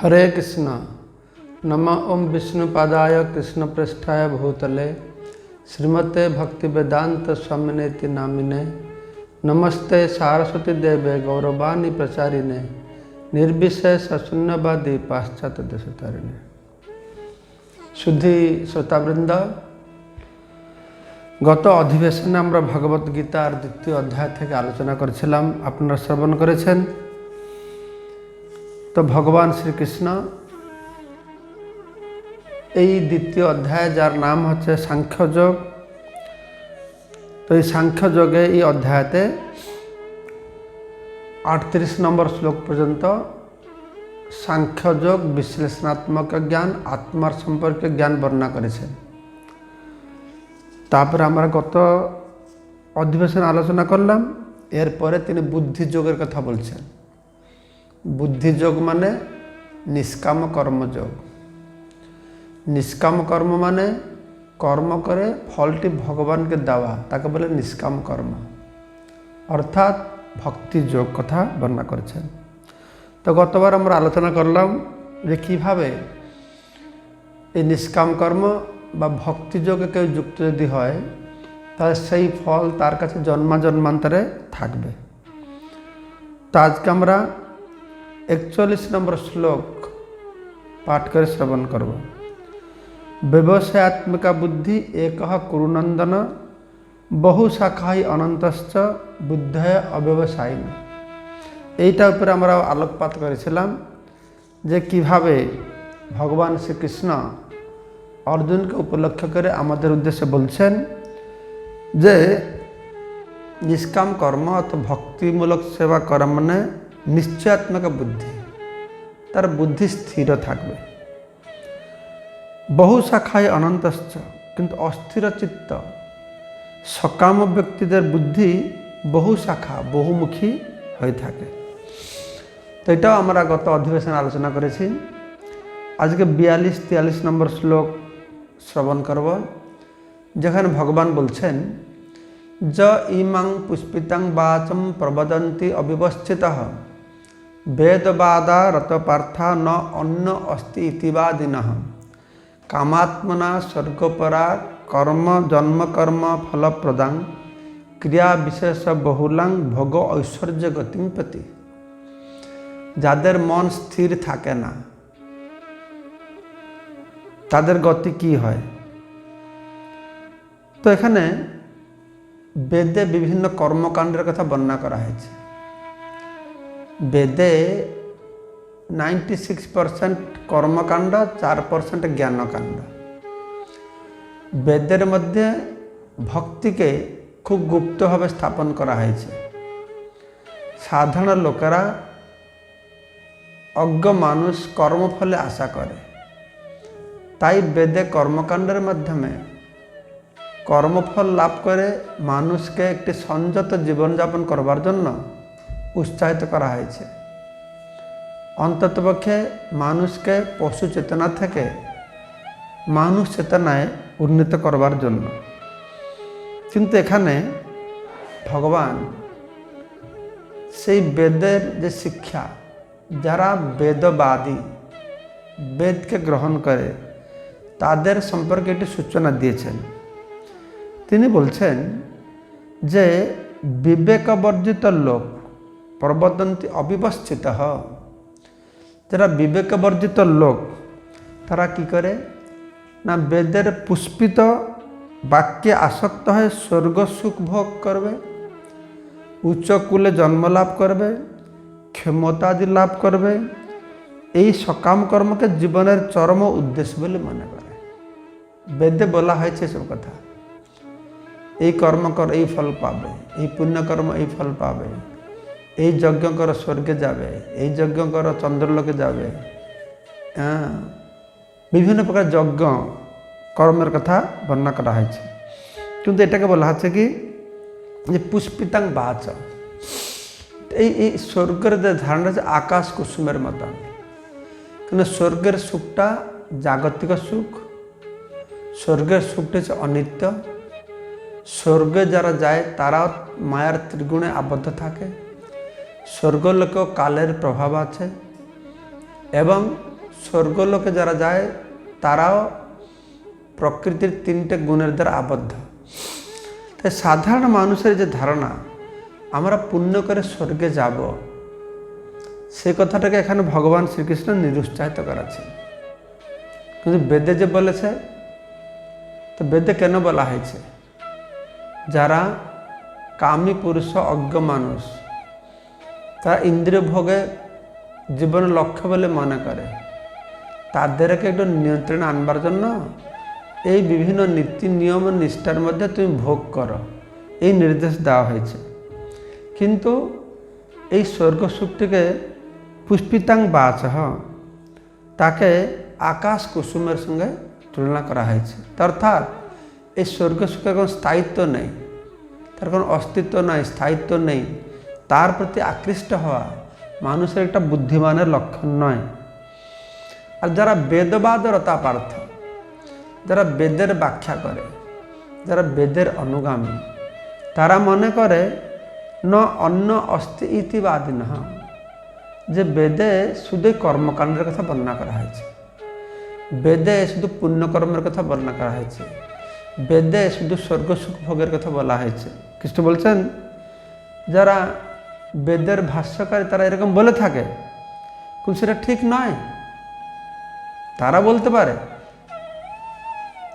हरे कृष्ण। नम ओं विष्णुपादाय कृष्णप्रेष्ठाय भूतले श्रीमते भक्तिवेदांत स्वामिनेति नामिने नमस्ते सारस्वती देवे गौरवाणी प्रचारिणे निर्विशेष शून्यवादी पाश्चात्य देशतारिणे। शुद्धि श्रोतावृंद, गत अधिवेशने আমরা भगवत गीतार द्वितीय अध्याय থেকে আলোচনা করেছিলাম, আপনারা শ্রবণ করেছেন। तो भगवान श्रीकृष्ण এই দ্বিতীয় অধ্যায় যার নাম হচ্ছে সাংখ্যযোগ, তো এই সাংখ্যযোগে এই অধ্যায়তে 38 নম্বর শ্লোক পর্যন্ত সাংখ্যযোগ বিশ্লেষণাত্মক জ্ঞান আত্মার সম্পর্কে জ্ঞান বর্ণনা করেছেন। তারপরে আমরা গত অধিবেশন আলোচনা করলাম, এরপরে তিনি বুদ্ধিযোগের কথা বলছেন। বুদ্ধিযোগ মানে নিষ্কাম কর্মযোগ। নিষ্কাম কর্ম মানে কর্ম করে ফলটি ভগবানকে দেওয়া, তাকে বলে নিষ্কাম কর্ম, অর্থাৎ ভক্তি যোগ কথা বর্ণনা করেছেন। তো গতবার আমরা আলোচনা করলাম যে কীভাবে এই নিষ্কাম কর্ম বা ভক্তি যোগে কেউ যুক্ত যদি হয় তাহলে সেই ফল তার কাছে জন্মান্তরে থাকবে। তো আজকে আমরা 41 নম্বর শ্লোক পাঠ করে শ্রবণ করব। ব্যবসায়াত্মিকা বুদ্ধি এক কুরুনন্দন বহু শাখাই অনন্তশ্চ বুদ্ধয় অব্যবসায়ী। এইটার উপরে আমরা আলোকপাত করেছিলাম যে কিভাবে ভগবান শ্রীকৃষ্ণ অর্জুনকে উপলক্ষ করে আমাদের উদ্দেশ্যে বলছেন যে নিষ্কাম কর্ম অথবা ভক্তিমূলক সেবা করা মানে নিশ্চয়াত্মক বুদ্ধি, তার বুদ্ধি স্থির থাকবে। বহু শাখায় অনন্তশ্চ, কিন্তু অস্থির চিত্ত সকাম ব্যক্তিদের বুদ্ধি বহু শাখা বহুমুখী হয়ে থাকে। তো এটাও আমরা গত অধিবেশনে আলোচনা করেছি। আজকে 42-43 নম্বর শ্লোক শ্রবণ করব, যেখানে ভগবান বলছেন য ইমাং পুষ্পিতাং বাচম প্রবদন্তি অবিবস্থিতঃ বেদবাদা রতপার্থা ন অন্য অস্তি ইতিবাদিনঃ কামাত্মনা স্বর্গপরা কর্ম জন্মকর্ম ফলপ্রদাং ক্রিয়া বিশেষ বহুলাং ভোগ ঐশ্বর্য গতিং প্রতি। যাদের মন স্থির থাকে না তাদের গতি কি হয়? তো এখানে বেদে বিভিন্ন কর্মকাণ্ডের কথা বর্ণনা করা হয়েছে। বেদে 96% কর্মকাণ্ড, 4% জ্ঞানকাণ্ড। বেদের মধ্যে ভক্তিকে খুব গুপ্তভাবে স্থাপন করা হয়েছে। সাধারণ লোকেরা, অজ্ঞ মানুষ কর্মফলে আশা করে, তাই বেদে কর্মকাণ্ডের মাধ্যমে কর্মফল লাভ করে মানুষকে একটি সংযত জীবনযাপন করবার জন্য উৎসাহিত করা হয়েছে। অন্ততপক্ষে মানুষকে পশু চেতনা থেকে মানুষ চেতনায় উন্নীত করবার জন্য। কিন্তু এখানে ভগবান সেই বেদের যে শিক্ষা, যারা বেদবাদী, বেদকে গ্রহণ করে, তাদের সম্পর্কে একটি সূচনা দিয়েছেন। তিনি বলছেন যে বিবেকবর্জিত লোক প্রবদন্তি অবিবস্থিত। যারা বিবেকবর্জিত লোক তারা কি করে না, বেদের পুষ্পিত বাক্যে আসক্ত হয়ে স্বর্গ সুখ ভোগ করবে, উচ্চ কুলে জন্ম লাভ করবে, ক্ষমতাদি লাভ করবে। এই সকাম কর্মকে জীবনের চরম উদ্দেশ্য বলে মনে করে। বেদে বলা হয়েছে সব কথা, এই কর্ম কর এই ফল পাবে, এই পুণ্যকর্ম এই ফল পাবে, এই যজ্ঞ কর স্বর্গে যাবে, এই যজ্ঞ কর চন্দ্রলোকে যাবে। বিভিন্ন প্রকার যজ্ঞ কর্মের কথা বর্ণনা করা হয়েছে। কিন্তু এটাকে বলা হচ্ছে কি যে পুষ্পিতাং বাচ। এই স্বর্গের যে ধারণা হচ্ছে আকাশ কুসুমের মতন, কিন্তু স্বর্গের সুখটা জাগতিক সুখ। স্বর্গের সুখটা হচ্ছে অনিত্য। স্বর্গে যারা যায় তারাও মায়ার ত্রিগুণে আবদ্ধ থাকে। স্বর্গলোকেও কালের প্রভাব আছে এবং স্বর্গলোকে যারা যায় তারাও প্রকৃতির 3টে গুণের দ্বারা আবদ্ধ। তাই সাধারণ মানুষের যে ধারণা আমরা পুণ্য করে স্বর্গে যাব, সেই কথাটাকে এখানে ভগবান শ্রীকৃষ্ণ নিরুৎসাহিত করাচ্ছেন। কিন্তু বেদে যে বলেছে, তো বেদে কেন বলা হয়েছে? যারা কামী পুরুষ, অজ্ঞ মানুষ, তারা ইন্দ্রিয় ভোগে জীবনের লক্ষ্য বলে মনে করে, তাদেরকে একটু নিয়ন্ত্রণে আনবার জন্য এই বিভিন্ন নীতি নিয়ম নিষ্ঠার মধ্যে তুমি ভোগ করো, এই নির্দেশ দেওয়া হয়েছে। কিন্তু এই স্বর্গ সুখটিকে পুষ্পিতাং বাচঃ, তাকে আকাশ কুসুমের সঙ্গে তুলনা করা হয়েছে। অর্থাৎ এই স্বর্গ সুখের কোনো স্থায়িত্ব নেই, তার কোনো অস্তিত্ব নাই, স্থায়িত্ব নেই। তার প্রতি আকৃষ্ট হওয়া মানুষের একটা বুদ্ধিমানের লক্ষণ নয়। আর যারা বেদবাদরতা পার্থ, যারা বেদের ব্যাখ্যা করে, যারা বেদের অনুগামী, তারা মনে করে ন অন্য অস্তি ইতিবাদী নহ, যে বেদে শুধু কর্মকাণ্ডের কথা বর্ণনা করা হয়েছে, বেদে শুধু পুণ্যকর্মের কথা বর্ণনা করা হয়েছে, বেদে শুধু স্বর্গ সুখ ভোগের কথা বলা হয়েছে। কৃষ্ণ বলছেন যারা বেদের ভাষ্যকারী তারা এরকম বলে থাকে, কিন্তু সেটা ঠিক নয়। তারা বলতে পারে,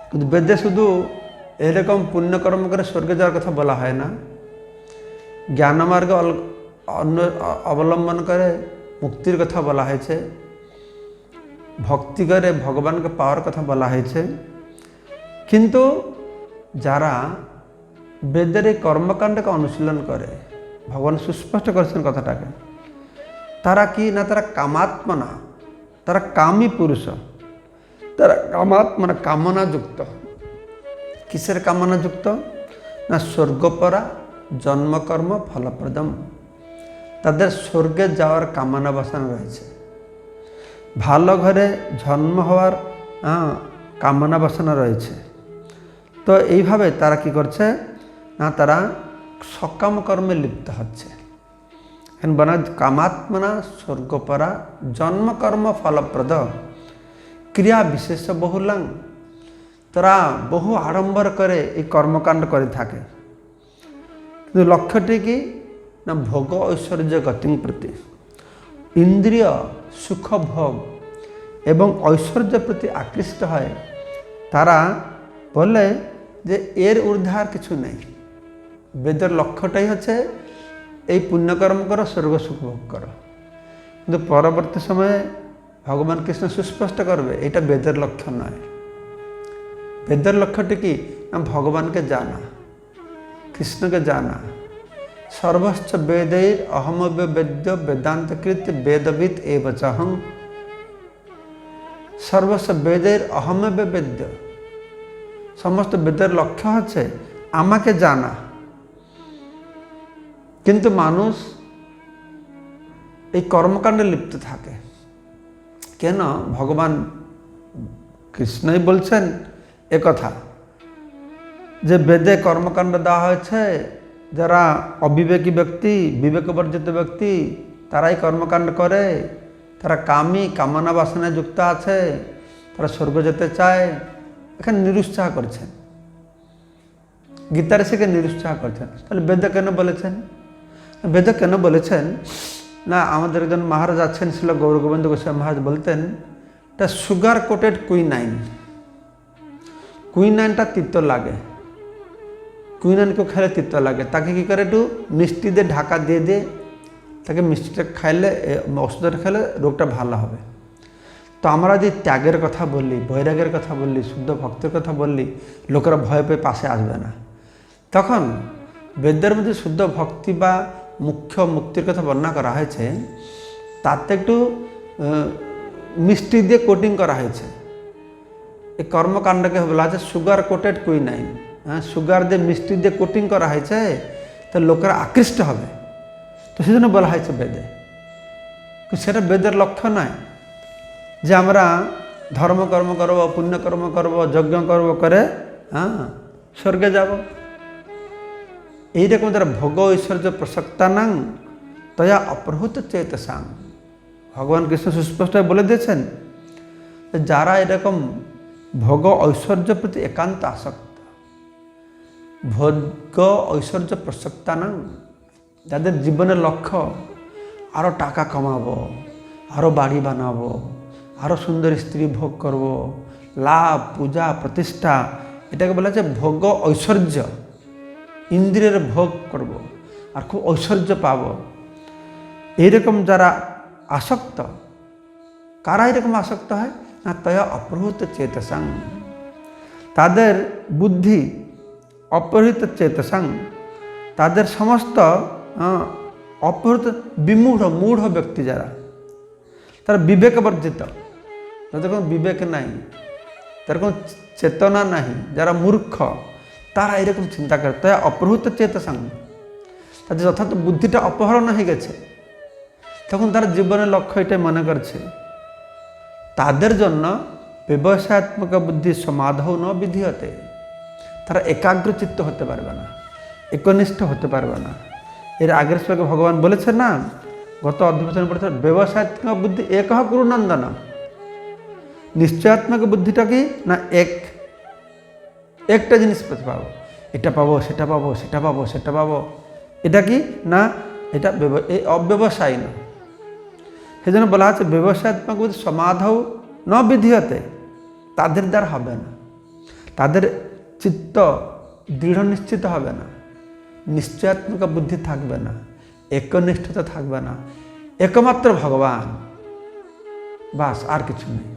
কিন্তু বেদে শুধু এরকম পুণ্যকর্ম করে স্বর্গে যাওয়ার কথা বলা হয় না। জ্ঞানমার্গ অন্য অবলম্বন করে মুক্তির কথা বলা হয়েছে, ভক্তি করে ভগবানকে পাওয়ার কথা বলা হয়েছে। কিন্তু যারা বেদের এই কর্মকাণ্ডকে অনুশীলন করে, ভগবান সুস্পষ্ট করেছেন কথাটাকে, তারা কি না, তারা কামাত্মনা, তারা কামী পুরুষ, তারা কামাত্মনা, কামনাযুক্ত। কিসের কামনাযুক্ত? না স্বর্গপরা জন্মকর্ম ফলপ্রদম, তাদের স্বর্গে যাওয়ার কামনা বাসনা রয়েছে, ভালো ঘরে জন্ম হওয়ার কামনা বাসনা রয়েছে। তো এইভাবে তারা কি করছে না, তারা সকাম কর্মে লিপ্ত হচ্ছে। এখন বলা কামাত্মনা স্বর্গপরা জন্মকর্ম ফলপ্রদ ক্রিয়া বিশেষ বহুলাং, তারা বহু আড়ম্বর করে এই কর্মকাণ্ড করে থাকে। কিন্তু লক্ষ্যটি কি না, ভোগ ঐশ্বর্য গতিং প্রতি, ইন্দ্রিয় সুখ ভোগ এবং ঐশ্বর্য প্রতি আকৃষ্ট হয়। তারা বলে যে এর ঊর্ধ্বে আর কিছু নেই। বেদের লক্ষ্যটাই হচ্ছে এই পুণ্যকর্ম করো, স্বর্গ সুখ ভোগ করো। কিন্তু পরবর্তী সময়ে ভগবান কৃষ্ণ সুস্পষ্ট করবে এটা বেদের লক্ষ্য নয়। বেদের লক্ষ্যটি কি না, ভগবানকে জানা, কৃষ্ণকে জানা। সর্বশ্চ বেदैर अहमव्य वेद्य वेदांतकृत वेदविद एव चहं, সর্বস্ব বেদের অহমব্য বেদ্য, সমস্ত বেদের লক্ষ্য হচ্ছে আমাকে জানা। কিন্তু মানুষ এই কর্মকাণ্ডে লিপ্ত থাকে কেন? ভগবান কৃষ্ণই বলছেন একথা যে বেদে কর্মকাণ্ড দেওয়া হয়েছে, যারা অবিবেকী ব্যক্তি, বিবেকবর্জিত ব্যক্তি, তারাই কর্মকাণ্ড করে, তারা কামী, কামনা বাসনায় যুক্ত আছে, তারা স্বর্গ যেতে চায়। এখানে নিরুৎসাহ করছেন, গীতার থেকে নিরুৎসাহ করছেন। তাহলে বেদ কেন বলেছেন? বেদ কেন বলেছেন না, আমাদের একজন মহারাজ আছেন, ছিল গৌর গোবিন্দ গোস্বামী মহারাজ, বলতেন এটা সুগার কোটেড কুইনাইন। কুইনাইনটা তিতো লাগে, কুইনাইনকে খেলে তিতো লাগে, তাকে কী করে একটু মিষ্টি দিয়ে ঢাকা দিয়ে দিয়ে তাকে মিষ্টিটা খাইলে, ওষুধটা খেলে রোগটা ভালো হবে। তো আমরা যদি ত্যাগের কথা বললি, বৈরাগের কথা বললি, শুদ্ধ ভক্তের কথা বললি, লোকেরা ভয় পেয়ে পাশে আসবে না। তখন বেদের মধ্যে শুদ্ধ ভক্তি বা মুখ্য মুক্তির কথা বর্ণনা করা হয়েছে, তাতে একটু মিষ্টি দিয়ে কোটিং করা হয়েছে। এই কর্মকাণ্ডকে বলা হচ্ছে সুগার কোটেড কুইনাইন। হ্যাঁ, সুগার দিয়ে মিষ্টি দিয়ে কোটিং করা হয়েছে, তো লোকেরা আকৃষ্ট হবে। তো সেজন্য বলা হয়েছে বেদে। সেটা বেদের লক্ষ্য নয় যে আমরা ধর্মকর্ম করব, পুণ্যকর্ম করব, যজ্ঞ করব করে স্বর্গে যাব। এইরকম যারা ভোগ ঐশ্বর্য প্রসক্তানাং তয়া অপ্রহুত চেতসাং, ভগবান কৃষ্ণ সুস্পষ্ট বলে দিয়েছেন যারা এরকম ভোগ ঐশ্বর্য প্রতি একান্ত আসক্ত, ভোগ ঐশ্বর্য প্রসক্তা না, যাদের জীবনের লক্ষ্য আরও টাকা কামাবো, আরও বাড়ি বানাবো, আরও সুন্দর স্ত্রী ভোগ করব, লাভ, পূজা, প্রতিষ্ঠা, এটাকে বলা যায় ভোগ ঐশ্বর্য। ইন্দ্রিয়ের ভোগ করব আর খুব ঐশ্বর্য পাব, এইরকম যারা আসক্ত, কারা এরকম আসক্ত হয় না? তয়া অপ্রহৃত চেতসাং, তাদের বুদ্ধি অপহৃত চেতসাং, তাদের সমস্ত অপহৃত মূঢ় ব্যক্তি যারা, তারা বিবেক বর্জিত, তাদের কোনো বিবেক নাই, তার কোনো চেতনা নাই, যারা মূর্খ, তারা এরকম চিন্তা করে। তাই অপহৃত চেতসাং, তাদের যথার্থ বুদ্ধিটা অপহরণ হয়ে গেছে, তখন তারা জীবনের লক্ষ্য এটাই মনে করছে। তাদের জন্য ব্যবসায়াত্মক বুদ্ধি সমাধৌ ন বিধীয়তে, তারা একাগ্রচিত্ত হতে পারবে না, একনিষ্ঠ হতে পারবে না। এর আগের শ্লোকে ভগবান বলেছেন না, গত অধিবেশন পড়েছে, ব্যবসায়াত্মক বুদ্ধি এক গুরু নন্দন। নিশ্চয়াত্মক বুদ্ধিটা কি না? একটা জিনিস পেতে পাবো, এটা পাবো, সেটা পাবো, সেটা পাবো, সেটা পাবো। এটা কি না? এটা এই অব্যবসায়ী না। সেজন্য বলা হচ্ছে ব্যবসায়াত্মক বুদ্ধি সমাধৌ ন বিধীয়তে, তাদের দ্বারা হবে না, তাদের চিত্ত দৃঢ় নিশ্চিত হবে না, নিশ্চয়াত্মক বুদ্ধি থাকবে না, একনিষ্ঠতা থাকবে না, একমাত্র ভগবান, বাস আর কিছু নেই।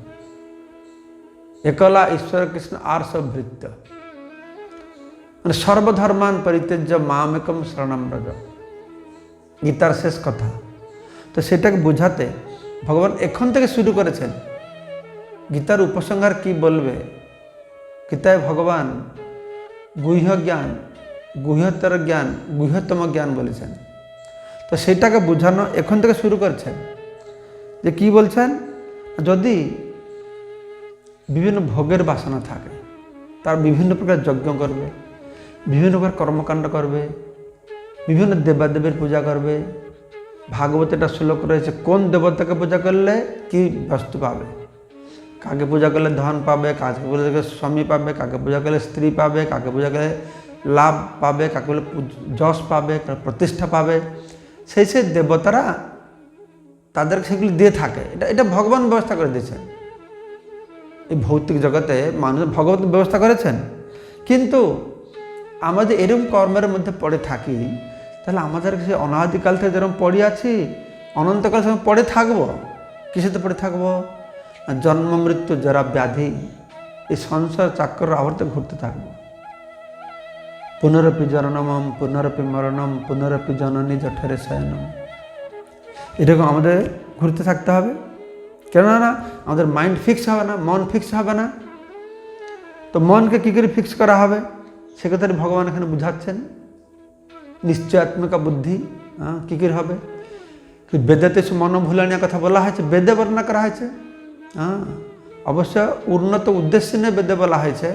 একলা ঈশ্বর কৃষ্ণ আর সব ভৃত্য, মানে সর্বধর্মান পরিত্যজ্য মামেকম শরণম ব্রজ, গীতার শেষ কথা। তো সেটাকে বোঝাতে ভগবান এখন থেকে শুরু করেছেন। গীতার উপসংহার কি বলবে? গীতায় ভগবান গুহ্য জ্ঞান, গুহ্যতর জ্ঞান, গুহ্যতম জ্ঞান বলেছেন। তো সেটাকে বোঝানো এখন থেকে শুরু করছেন। যে কি বলছেন? যদি বিভিন্ন ভোগের বাসনা থাকে, তার বিভিন্ন প্রকার যজ্ঞ করবে, বিভিন্ন প্রকার কর্মকাণ্ড করবে, বিভিন্ন দেবাদেবের পূজা করবে। ভাগবত এটা শ্লোক রয়েছে, কোন দেবতাকে পূজা করলে কি বস্তু পাবে, কাকে পূজা করলে ধন পাবে, কাকে পূজা করলে স্বামী পাবে, কাকে পূজা করলে স্ত্রী পাবে, কাকে পূজা করলে লাভ পাবে, কাকে বলে যশ পাবে, প্রতিষ্ঠা পাবে। সেই দেবতারা তাদেরকে সেগুলি দিয়ে থাকে। এটা ভগবান ব্যবস্থা করে দিয়েছেন। এই ভৌতিক জগতে মানুষ ভগবান ব্যবস্থা করেছেন। কিন্তু আমরা যে এরকম কর্মের মধ্যে পড়ে থাকি, তাহলে আমাদের সে অনাদিকাল থেকে যেরকম পড়ে আছি, অনন্তকাল সময় পড়ে থাকবো। কিসেতে পড়ে থাকবো? জন্ম মৃত্যু জরা ব্যাধি, এই সংসার চাক্র আবর্তে ঘুরতে থাকবো। পুনরপি জননমম পুনরপি মরণম পুনরপি জননী জঠরে শয়নম, এরকম আমাদের ঘুরতে থাকতে হবে। কেননা আমাদের মাইন্ড ফিক্স হবে না, মন ফিক্স হবে না। তো মনকে কী করে ফিক্স করা হবে, সে কথাটি ভগবান এখানে বুঝাচ্ছেন। নিশ্চয়াত্মক বুদ্ধি কী করে হবে? বেদেতে মনোভুলানিয়া কথা বলা হয়েছে, বেদে বর্ণনা করা হয়েছে। অবশ্য উন্নত উদ্দেশ্য নিয়ে বেদে বলা হয়েছে,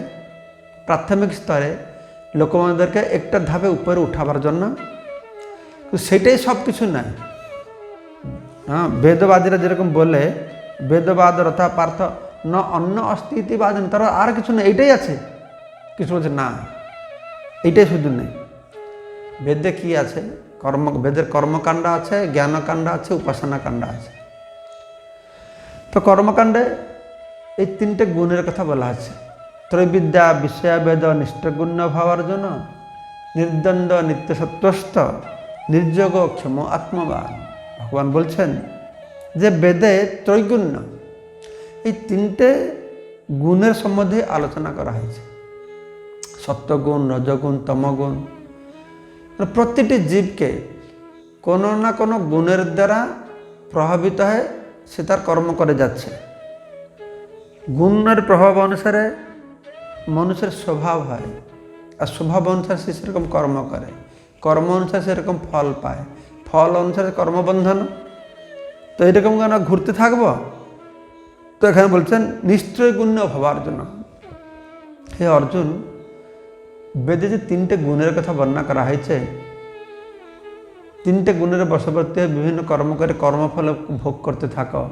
প্রাথমিক স্তরে লোকমানদেরকে একটা ধাপে উপরে উঠাবার জন্য। সেটাই সব কিছু নয়। বেদবাদীরা যেরকম বলে, বেদবাদ রথা পার্থ ন অন্য অস্তিত্ববাদ, তারা আর কিছু নেই, এইটাই আছে। কিছু বলছে না, এইটাই শুধু নেই। বেদে কি আছে? বেদের কর্মকাণ্ড আছে, জ্ঞানকাণ্ড আছে, উপাসনা কাণ্ড আছে। তো কর্মকাণ্ডে এই তিনটে গুণের কথা বলা আছে। ত্রৈবিদ্যা বিষয়াবেদ নিষ্ঠগুণ্য ভাবার্জন, নির্দ্বন্দ্ব নিত্যসত্ত্বস্থ নির্যোগ ক্ষম আত্মবান। ভগবান বলছেন যে বেদে ত্রৈগুণ্য, এই তিনটে গুণের সম্বন্ধে আলোচনা করা হয়েছে। সত্যগুণ, রজগুণ, তমগুণ। প্রতিটি জীবকে কোনো না কোনো গুণের দ্বারা প্রভাবিত হয়ে সে তার কর্ম করে যাচ্ছে। গুণের প্রভাব অনুসারে মানুষের স্বভাব হয়, আর স্বভাব অনুসারে সে সেরকম কর্ম করে, কর্ম অনুসারে সেরকম ফল পায়, ফল অনুসারে কর্মবন্ধন। তো এরকম কেন ঘুরতে থাকবো? তো এখানে বলছেন নিশ্চয় গুণ্য ভাবার জন্য। হে অর্জুন, বেদে যে তিনটে গুণের কথা বর্ণনা করা হয়েছে, তিনটে গুণের বশবর্তী হয়ে বিভিন্ন কর্ম করে কর্মফল ভোগ করতে থাকো,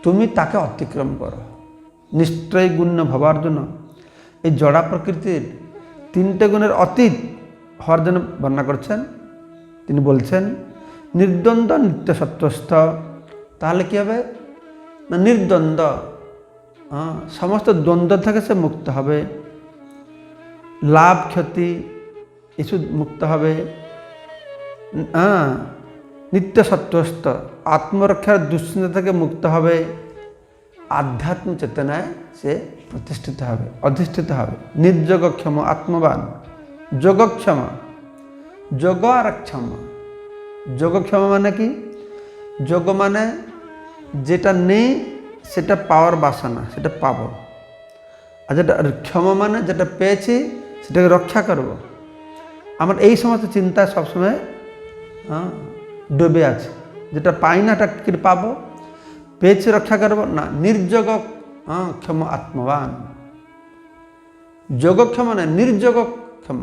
তুমি তাকে অতিক্রম করো। নিশ্চয়ই গুণ্য ভবার জন্য এই জড়া প্রকৃতির তিনটে গুণের অতীত হওয়ার জন্য বর্ণনা করছেন। তিনি বলছেন নির্দ্বন্দ্ব নিত্য সত্ত্বস্থ। তাহলে কী হবে না, নির্দ্বন্দ্ব, সমস্ত দ্বন্দ্ব থেকে সে মুক্ত হবে, লাভ ক্ষতি এসব মুক্ত হবে। নিত্য সত্ত্বস্থ, আত্মরক্ষার দুশ্চিন্তা থেকে মুক্ত হবে, আধ্যাত্মিক চেতনায় সে প্রতিষ্ঠিত হবে, অধিষ্ঠিত হবে। নির্যোগক্ষম আত্মবান, যোগক্ষম, যোগ আর ক্ষম। যোগক্ষম মানে কি? যোগ মানে যেটা নেই সেটা পাওয়ার বাসনা, সেটা পাবো। আর যেটা ক্ষম মানে যেটা পেয়েছি সেটাকে রক্ষা করব। আমার এই সমস্ত চিন্তায় সবসময় ডুবে আছে, যেটা পাই না এটা কি পাবো, পেয়েছি রক্ষা করব না। নির্যোগ ক্ষম আত্মবান। যোগক্ষম মানে নির্যোগক্ষম,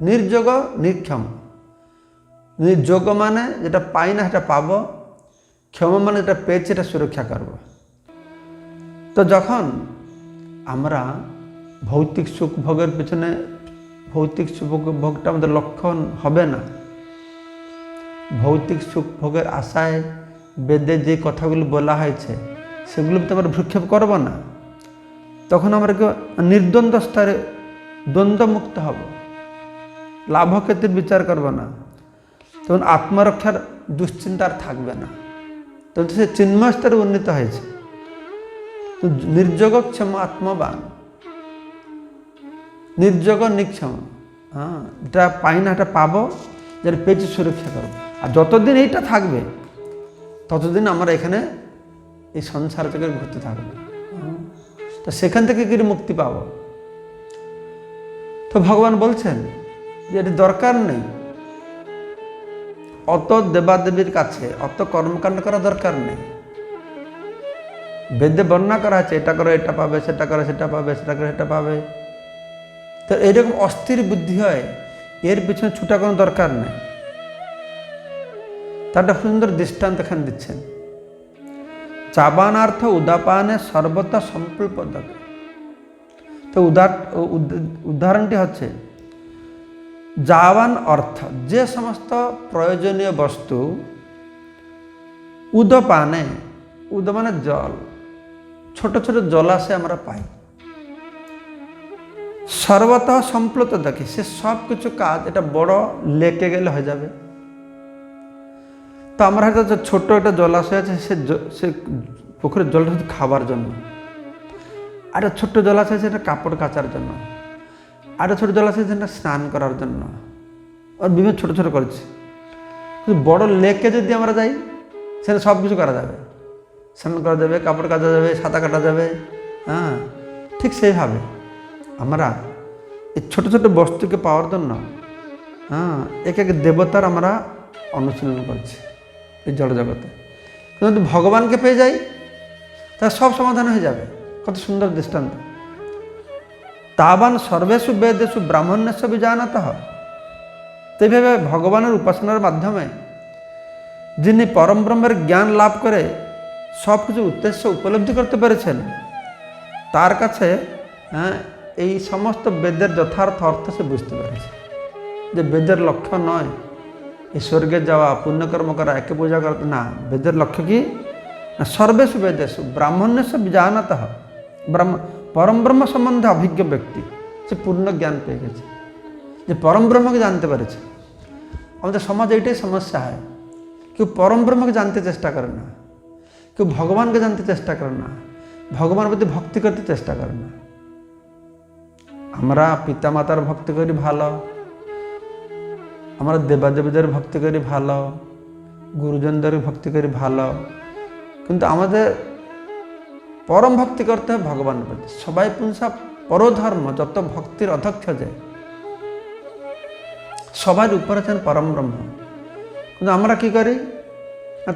নির্যোগ নির্ক্ষম। যোগ মানে যেটা পাই না সেটা পাবো, ক্ষম মানে যেটা পেয়েছি এটা সুরক্ষা করব। তো যখন আমরা ভৌতিক সুখ ভোগের পেছনে, ভৌতিক সুখ ভোগটা আমাদের লক্ষণ হবে না, ভৌতিক সুখ ভোগের আশায় বেদে যে কথাগুলো বলা হয়েছে সেগুলো তো আমরা ভ্রুক্ষেপ করব না, তখন আমরা নির্দ্বন্দ্ব স্তরে দ্বন্দ্বমুক্ত হব, লাভ ক্ষতির বিচার করব না, তখন আত্মরক্ষার দুশ্চিন্তা আর থাকবে না, তখন সে চিন্ময় স্তরে উন্নীত হয়েছে। তো নির্যোগক্ষম আত্মবান, নির্যোগ নিক্ষম, এটা পাই না এটা পাবো, যেটা পেয়েছি সুরক্ষা করবো। আর যতদিন এইটা থাকবে ততদিন আমরা এখানে এই সংসার থেকে ঘুরতে থাকবে। তো সেখান থেকে কি মুক্তি পাবো? তো ভগবান বলছেন যে এটি দরকার নেই, অত দেবাদেবীর কাছে অত কর্মকাণ্ড করা দরকার নেই। বেদে বর্ণনা করা আছে এটা করো এটা পাবে, সেটা করো সেটা পাবে, সেটা করে সেটা পাবে। তো এইরকম অস্থির বুদ্ধি হয়, এর পিছনে ছুটা কোনো দরকার নেই। তার একটা সুন্দর দৃষ্টান্ত এখানে দিচ্ছেন। চাবানার্থ উদাপানে সর্বতা সম্পূর্ণ। তো উদাহরণটি হচ্ছে যাবান অর্থ, যে সমস্ত প্রয়োজনীয় বস্তু উদপানে, উদ মানে জল, ছোট ছোট জলাশয় আমরা পাই, সর্বতঃ সম্প্লুত দেখে, সে সব কিছু কাজ এটা বড় লেকে গেলে হয়ে যাবে। তো আমরা হয়তো ছোট একটা জলাশয় আছে, সে পুকুরের জলটা শুধু খাবার জন্য, আর একটা ছোট্ট জলাশয় আছে এটা কাপড় কাচার জন্য, আর একটা ছোটো জলাশয় আছে এটা স্নান করার জন্য, আর বিভিন্ন ছোটো ছোটো করেছি। কিন্তু বড় লেকে যদি আমরা যাই সেখানে সব কিছু করা যাবে, স্নান করা যাবে, কাপড় কাচা যাবে, সাঁতার কাটা যাবে। ঠিক সেইভাবে আমরা এই ছোটো ছোটো বস্তুকে পাওয়ার জন্য এক এক দেবতার আমরা অনুশীলন করছি এই জড়জগতে। কিন্তু ভগবানকে পেয়ে যাই তার সব সমাধান হয়ে যাবে। কত সুন্দর দৃষ্টান্ত। তাবান সর্বেষু বেদেষু ব্রাহ্মণ্যস্য বিজানাতঃ। তো এইভাবে ভগবানের উপাসনার মাধ্যমে যিনি পরম ব্রহ্মের জ্ঞান লাভ করে সব কিছু উদ্দেশ্য উপলব্ধি করতে পেরেছেন, তার কাছে এই সমস্ত বেদের যথার্থ অর্থ সে বুঝতে পেরেছে। যে বেদের লক্ষ্য নয় এই স্বর্গে যাওয়া, পুণ্যকর্ম করা, একে পূজা করা, না, বেদের লক্ষ্য কি না সর্বেষু বেদেষু ব্রাহ্মণ্যস্য বিজানাতঃ। পরম ব্রহ্ম সম্বন্ধে অভিজ্ঞ ব্যক্তি সে পূর্ণ জ্ঞান পেয়ে গেছে, যে পরম ব্রহ্মকে জানতে পেরেছে। আমাদের সমাজে এইটাই সমস্যা হয়, কেউ পরম ব্রহ্মকে জানতে চেষ্টা করে না, কেউ ভগবানকে জানতে চেষ্টা করে না, ভগবানের প্রতি ভক্তি করতে চেষ্টা করে না। আমরা পিতামাতার ভক্তি করি ভালো, আমরা দেবাদেবীদের ভক্তি করি ভালো, গুরুজনদের ভক্তি করি ভালো, কিন্তু আমাদের পরম ভক্তি করতে হবে ভগবানের প্রতি। সবাই পুংসা পরধর্ম, যত ভক্তির অধ্যক্ষ যে সবার উপরে আছেন পরম ব্রহ্ম, কিন্তু আমরা কি করি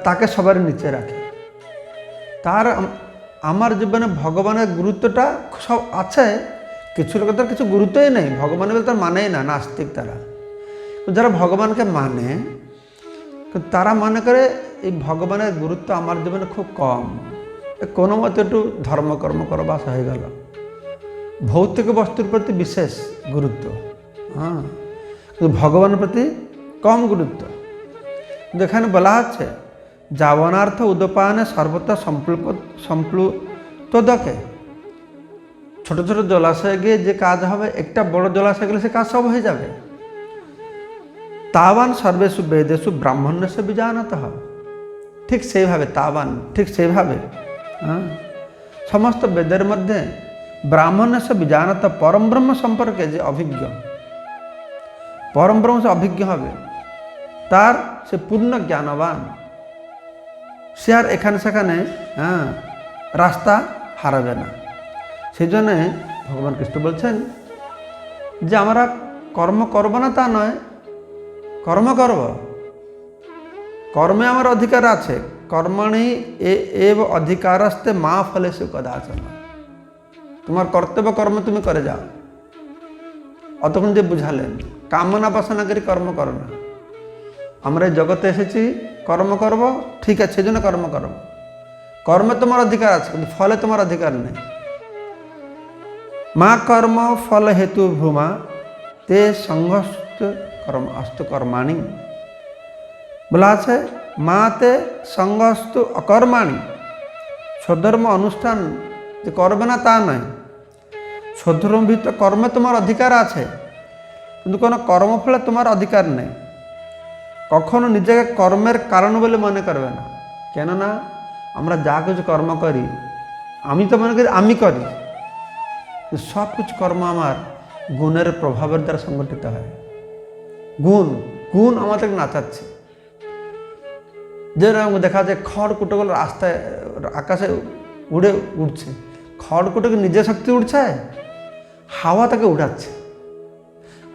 তাকে সবার নিচে রাখি। তার আমার জীবনে ভগবানের গুরুত্বটা সব আছে, কিছু লোকের কিছু গুরুত্বই নেই, ভগবানের বলে তার মানেই না, নাস্তিক তারা। যারা ভগবানকে মানে তারা মনে করে এই ভগবানের গুরুত্ব আমার জীবনে খুব কম, কোনো মতে একটু ধর্মকর্ম করবাস হয়ে গেল, ভৌতিক বস্তুর প্রতি বিশেষ গুরুত্ব, হ্যাঁ, কিন্তু ভগবানের প্রতি কম গুরুত্ব। কিন্তু এখানে বলা হচ্ছে যাবনার্থ উদপায়নে সর্বদা সম্প্লুত দেখে। ছোট ছোট জলাশয়ে গিয়ে যে কাজ হবে, একটা বড় জলাশয় গেলে সে কাজ সব হয়ে যাবে। তাবান সর্বেষু বেদেষু ব্রাহ্মণ্যস্য বিজানত হবে, ঠিক সেইভাবে তাবান, ঠিক সেইভাবে সমস্ত বেদের মধ্যে ব্রাহ্মণ্যস্য বিজানত, পরম ব্রহ্ম সম্পর্কে যে অভিজ্ঞ, পরম ব্রহ্ম সে অভিজ্ঞ হবে, তার সে পূর্ণ জ্ঞানবান, সে আর এখানে সেখানে রাস্তা হারাবে না। সেই জন্যে ভগবান কৃষ্ণ বলছেন যে আমরা কর্ম করব না তা নয়, কর্ম করব, কর্মে আমার অধিকার আছে। কর্মণি এব অধিকারস্তে মা ফলেষু কদাচন, তোমার কর্তব্য কর্ম তুমি করে যাও। অতক্ষণ যে বুঝালেন কামনা বাসনা করি কর্ম করো না, আমরা এই জগতে এসেছি কর্ম করব, ঠিক আছে, সেই জন্য কর্ম করব। কর্মে তোমার অধিকার আছে, কিন্তু ফলে তোমার অধিকার নেই। মা কর্ম ফল হেতু ভূমা তে সংঘস্ত কর্ম অস্তু কর্মাণী, বলা আছে মাতে সংঘস্ত অকর্মাণী, স্বধর্ম অনুষ্ঠান যে করবে না তা নয়, স্বধর্মভিত কর্মে তোমার অধিকার আছে, কিন্তু কোনো কর্মফলে তোমার অধিকার নেই। কখনো নিজেকে কর্মের কারণ বলে মনে করবে না, কেননা আমরা যা কিছু কর্ম করি আমি তো মনে করি আমি করি, সব কিছু কর্ম আমার গুণের প্রভাবের দ্বারা সংগঠিত হয়। গুণ আমাদেরকে নাচাচ্ছে। যেরকম দেখা যায় খড়কুটোগুলো রাস্তায় আকাশে উঠছে, খড়কুটো কি নিজের শক্তি উঠছে? হাওয়া তাকে উঠাচ্ছে।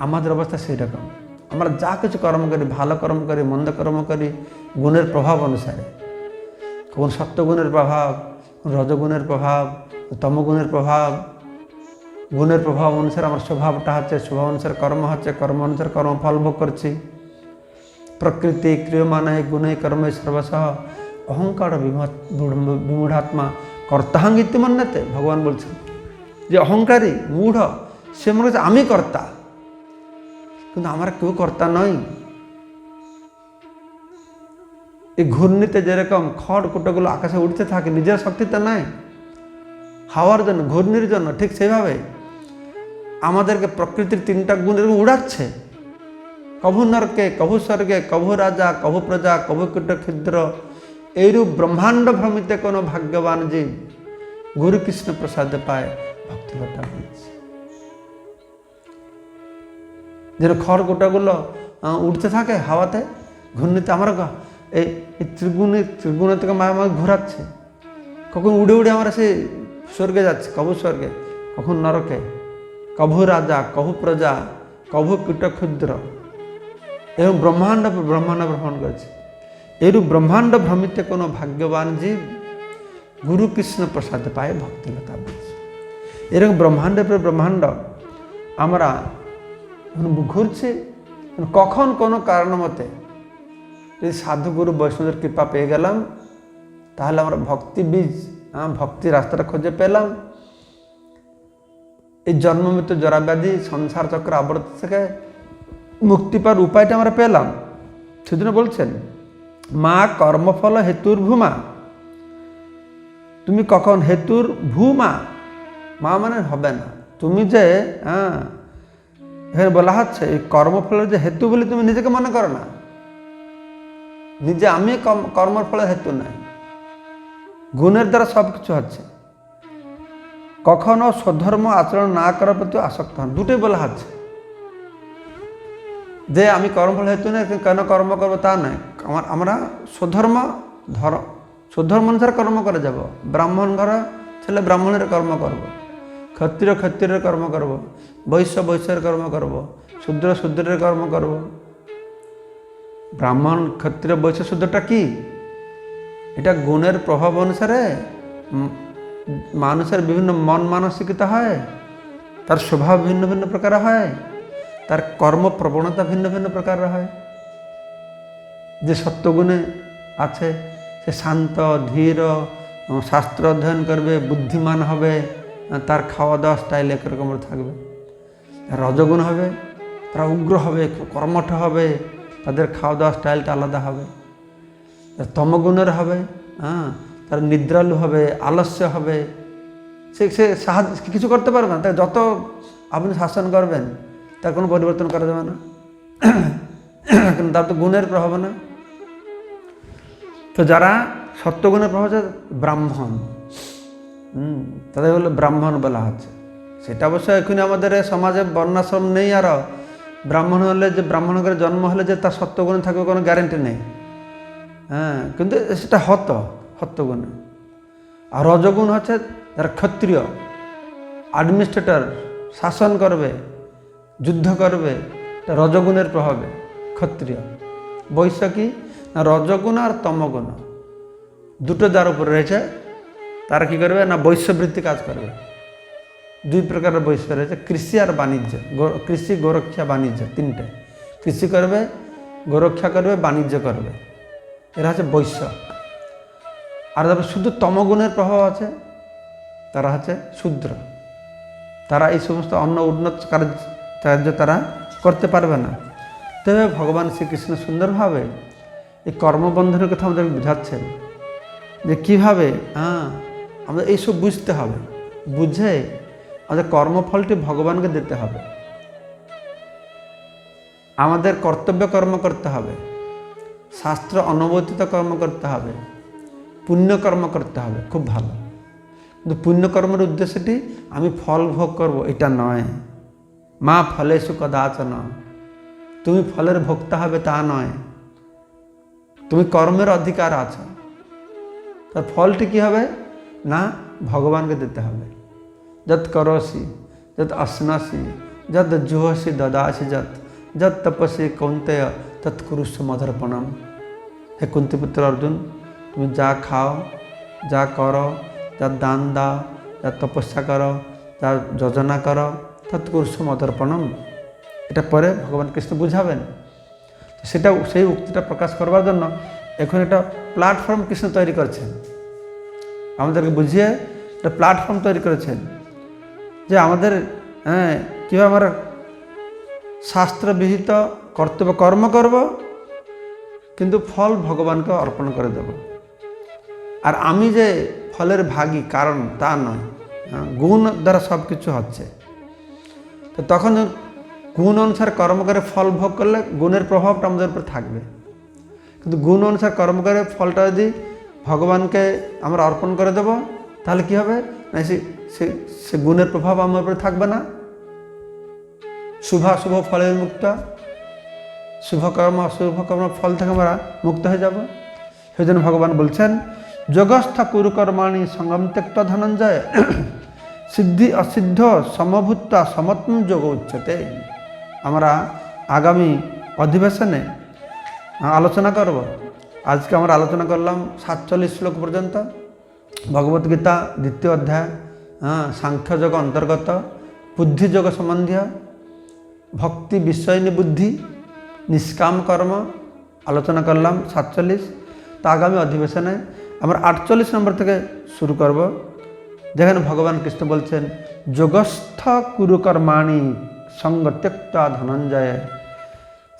আমাদের অবস্থা সেই রকম, আমরা যা কিছু কর্ম করি, ভালো কর্ম করি, মন্দ কর্ম করি, গুণের প্রভাব অনুসারে, কোন সত্যগুণের প্রভাব, কোন রজগুণের প্রভাব, তমগুণের প্রভাব, গুণের প্রভাব অনুসারে আমার স্বভাবটা হচ্ছে, স্বভাব অনুসারে কর্ম হচ্ছে, কর্ম অনুসারে কর্মফল ভোগ করছি। প্রকৃতি ক্রিয়মান গুণে কর্মে সর্বসহ অহংকার বিমূঢ়াত্মা কর্তাহাঙ্গিত্য মান্যতে। ভগবান বলছেন যে অহংকারী মূঢ় সে মনে হচ্ছে আমি কর্তা, কিন্তু আমরা কেউ কর্তা নয়। এই ঘূর্ণিতে যেরকম খড়কুটোগুলো আকাশে উঠতে থাকে, নিজের শক্তিতে নাই, হাওয়ার জন্য, ঘূর্ণির জন্য, ঠিক সেইভাবে আমাদেরকে প্রকৃতির তিনটা গুণ এরকম উড়াচ্ছে। কভু নরকে, কভু স্বর্গে, কভু রাজা, কভু প্রজা, কভু কীট ক্ষুদ্র, এইরূপ ব্রহ্মাণ্ড ভ্রমিতে কোনো ভাগ্যবান জীব গুরু কৃষ্ণ প্রসাদে পায় ভক্তিলতা বলছে। যেন খড়কুটাগুলো উঠতে থাকে হাওয়াতে, ঘূর্ণিতে, আমার এই ত্রিগুণে থেকে মায়া মায়া ঘোরাচ্ছে। কখন উড়ে উড়ে আমরা সে স্বর্গে যাচ্ছে, কভু স্বর্গে, কখন নরকে, কভু রাজা, কভু প্রজা, কভু কীট ক্ষুদ্র, এবং ব্রহ্মাণ্ড ভ্রমণ করেছে। এরূপ ব্রহ্মাণ্ড ভ্রমিতে কোনো ভাগ্যবান জীব গুরু কৃষ্ণ প্রসাদে পায় ভক্তিলতা বলছে। এরকম ব্রহ্মাণ্ডের পর ব্রহ্মাণ্ড আমরা ঘুরছি, কখন কোনো কারণ মতে যদি সাধুগুরু বৈষ্ণবের কৃপা পেয়ে গেলাম, তাহলে আমরা ভক্তি বীজ, ভক্তি রাস্তাটা খুঁজে পেলাম। এই জন্মমৃত্যু জরাব্যাধি সংসার চক্র আবর্ত থেকে মুক্তি পাওয়ার উপায়টা আমরা পেলাম। সেজন্য বলছেন মা কর্মফল হেতুর ভূমা, তুমি কখন হেতুর ভূমা, মা মানে হবে না, তুমি যে এখানে বলা হচ্ছে এই কর্মফলের যে হেতু বলে তুমি নিজেকে মনে করো না, নিজে আমি কর্মফলের হেতু নাই, গুণের দ্বারা সব কিছু হচ্ছে। কখনো স্বধর্ম আচরণ না করার প্রতি আসক্ত হন, দুটোই বলা হচ্ছে যে আমি কর্মফল হেতু নেই, কেন কর্ম করবো তা নয়। আমরা স্বধর্ম অনুসারে কর্ম করে যাব। ব্রাহ্মণ ঘর ছেলে ব্রাহ্মণের কর্ম করব, ক্ষত্রিয়ের কর্ম করব, বৈশ্যের কর্ম করব, শূদ্রের কর্ম করব। ব্রাহ্মণ ক্ষত্রিয় বৈশ্য শূদ্রটা কি? এটা গুণের প্রভাব অনুসারে মানুষের বিভিন্ন মন মানসিকতা হয়, তার স্বভাব ভিন্ন ভিন্ন প্রকার হয়, তার কর্মপ্রবণতা ভিন্ন ভিন্ন প্রকার হয়। যে সত্যগুণে আছে সে শান্ত, ধীর, শাস্ত্র অধ্যয়ন করবে, বুদ্ধিমান হবে, তার খাওয়া দাওয়া স্টাইল একরকম থাকবে। রজগুণ হবে, তারা উগ্র হবে, কর্মঠ হবে, তাদের খাওয়া দাওয়া স্টাইলটা আলাদা হবে। তমগুণের হবে, তারা নিদ্রালু হবে, আলস্য হবে, সে সাহায্য কিছু করতে পারবে না। তাই যত আপনি শাসন করবেন তার কোনো পরিবর্তন করা যাবে না, কিন্তু তার তো গুণের প্রভাব না। তো যারা সত্যগুণের প্রভাব আছে ব্রাহ্মণ, তাদের বলে ব্রাহ্মণ বলা হচ্ছে। সেটা অবশ্য এখনই আমাদের সমাজে বর্ণাশ্রম নেই। আরও ব্রাহ্মণ হলে, যে ব্রাহ্মণ করে জন্ম হলে যে তার সত্যগুণে থাকবে কোনো গ্যারেন্টি নেই। কিন্তু সেটা সত্যগুণে। আর রজগুণ হচ্ছে যারা ক্ষত্রিয়, অ্যাডমিনিস্ট্রেটর, শাসন করবে, যুদ্ধ করবে, এটা রজগুণের প্রভাবে ক্ষত্রিয়। বৈশ্য কি না, রজগুণ আর তমগুণ দুটো যার উপরে রয়েছে তারা কি করবে না, বৈশ্যবৃত্তি কাজ করবে। দুই প্রকারের বৈশ্য রয়েছে, কৃষি আর বাণিজ্য। কৃষি, গোরক্ষা, বাণিজ্য, তিনটে। কৃষি করবে, গোরক্ষা করবে, বাণিজ্য করবে, এরা হচ্ছে বৈশ্য। আর তারপরে শুধু তমগুণের প্রভাব আছে, তারা হচ্ছে শূদ্র। তারা এই সমস্ত অন্য উন্নত কার্য তারা করতে পারবে না। তবে ভগবান শ্রীকৃষ্ণ সুন্দরভাবে এই কর্মবন্ধনের কথা আমাদের বুঝাচ্ছেন, যে কীভাবে আমাদের এইসব বুঝতে হবে, বুঝে আমাদের কর্মফলটি ভগবানকে দিতে হবে। আমাদের কর্তব্য কর্ম করতে হবে, শাস্ত্র অনুমোদিত কর্ম করতে হবে, পুণ্যকর্ম করতে হবে, খুব ভালো। কিন্তু পুণ্যকর্মের উদ্দেশ্যটি আমি ফল ভোগ করব এটা নয়। মা ফলেষু কদাচন, তুমি ফলের ভোক্তা হবে তা নয়। তুমি কর্মের অধিকার আছো, তার ফলটি কী হবে না, ভগবানকে দিতে হবে। যৎ করসি, যৎ অশ্নাসি, যৎ জুহসি দদাসি, যৎ তপসি কৌন্তেয় তৎকুরুষ্ব মদর্পণম। হে কুন্তিপুত্র অর্জুন, তুমি যা খাও, যা করো, যা দান দাও, যা তপস্যা করো, যা যোজনা করো, তৎকুরুষ্ব মদর্পণম। এটা পরে ভগবান কৃষ্ণ বুঝাবেন। সেটা, সেই উক্তিটা প্রকাশ করবার জন্য এখন একটা প্ল্যাটফর্ম কৃষ্ণ তৈরি করছেন, আমাদেরকে বুঝিয়ে একটা প্ল্যাটফর্ম তৈরি করেছেন, যে আমাদের কীভাবে আমরা শাস্ত্রবিহিত কর্তব্য কর্ম করব, কিন্তু ফল ভগবানকে অর্পণ করে দেব। আর আমি যে ফলের ভাগী কারণ তা নয়, গুণ দ্বারা সব কিছু হচ্ছে। তো তখন গুণ অনুসারে কর্ম করে ফল ভোগ করলে গুণের প্রভাবটা আমাদের উপর থাকবে। কিন্তু গুণ অনুসারে কর্ম করে ফলটা যদি ভগবানকে আমরা অর্পণ করে দেব, তাহলে কী হবে না, সে গুণের প্রভাব আমার উপরে থাকবে না। শুভ ফলের মুক্ত, শুভকর্ম অশুভ কর্ম ফল থেকে আমরা মুক্ত হয়ে যাব। সেই জন্য ভগবান বলছেন, যোগস্থ কুরু কর্মাণি সঙ্গম ত্যক্ত ধনঞ্জয়, সিদ্ধি অসিদ্ধ সমভূত সমত্ম যোগ উচ্চতে। আমরা আগামী অধিবেশনে আলোচনা করব। আজকে আমরা আলোচনা করলাম 47 শ্লোক পর্যন্ত, ভগবদ্গীতা 2য় অধ্যায়, সাংখ্যযোগ অন্তর্গত, বুদ্ধিযোগ সম্বন্ধীয়, ভক্তি বিষয়নী বুদ্ধি, নিষ্কাম কর্ম আলোচনা করলাম 47। তো আগামী অধিবেশনে আমরা 48 নম্বর থেকে শুরু করব, যেখানে ভগবান কৃষ্ণ বলছেন, যোগস্থ কুরু কর্মাণি সঙ্গ ত্যক্তা ধনঞ্জয়,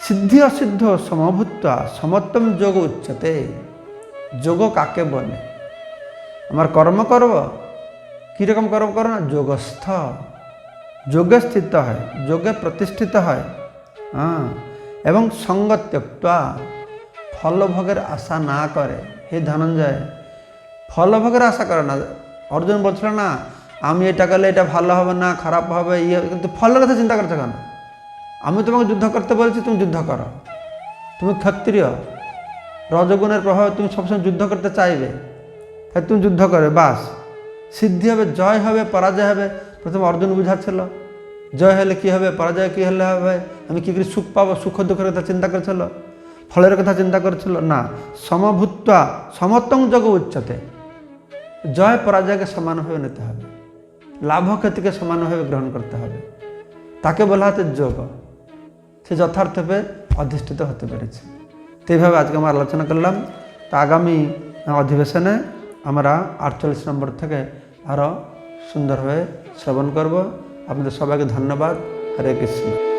সিদ্ধি অসিদ্ধ সমভূত সমত্তম যোগ উচ্চতে। যোগ কাকে বলে? আমার কর্ম করব, কীরকম কর্ম করো না, যোগস্থ, যোগে স্থিত হয়, যোগে প্রতিষ্ঠিত হয়, এবং সঙ্গ ত্যক্তা, ফলভোগের আশা না করে। হে ধনঞ্জয়, ফলভোগের আশা করে না। অর্জুন বলছিল না, আমি এটা করলে এটা ভালো হবে না, খারাপ হবে, কিন্তু ফলের কথা চিন্তা করছো কেন? আমি তোমাকে যুদ্ধ করতে বলছি, তুমি যুদ্ধ করো। তুমি ক্ষত্রিয়, রজগুণের প্রভাবে তুমি সবসময় যুদ্ধ করতে চাইবে, তাই তুমি যুদ্ধ করে বাস। সিদ্ধি হবে, জয় হবে, পরাজয় হবে। প্রথমে অর্জুন বুঝাচ্ছিল, জয় হলে কী হবে, পরাজয় কী হলে হবে, আমি কী করে সুখ পাবো, সুখ দুঃখের কথা চিন্তা করেছিল, ফলের কথা চিন্তা করেছিল না। সমভূত্বা সমত্তম যোগ উচ্চতে, জয় পরাজয়কে সমানভাবে নিতে হবে, লাভ ক্ষতিকে সমানভাবে গ্রহণ করতে হবে, তাকে বলা হচ্ছে যোগ। সে যথার্থভাবে অধিষ্ঠিত হতে পেরেছে। তো এইভাবে আজকে আমরা আলোচনা করলাম। তো আগামী অধিবেশনে আমরা 48 নম্বর থেকে আরও সুন্দরভাবে শ্রবণ করব। আপনাদের সবাইকে ধন্যবাদ। হরে কৃষ্ণ।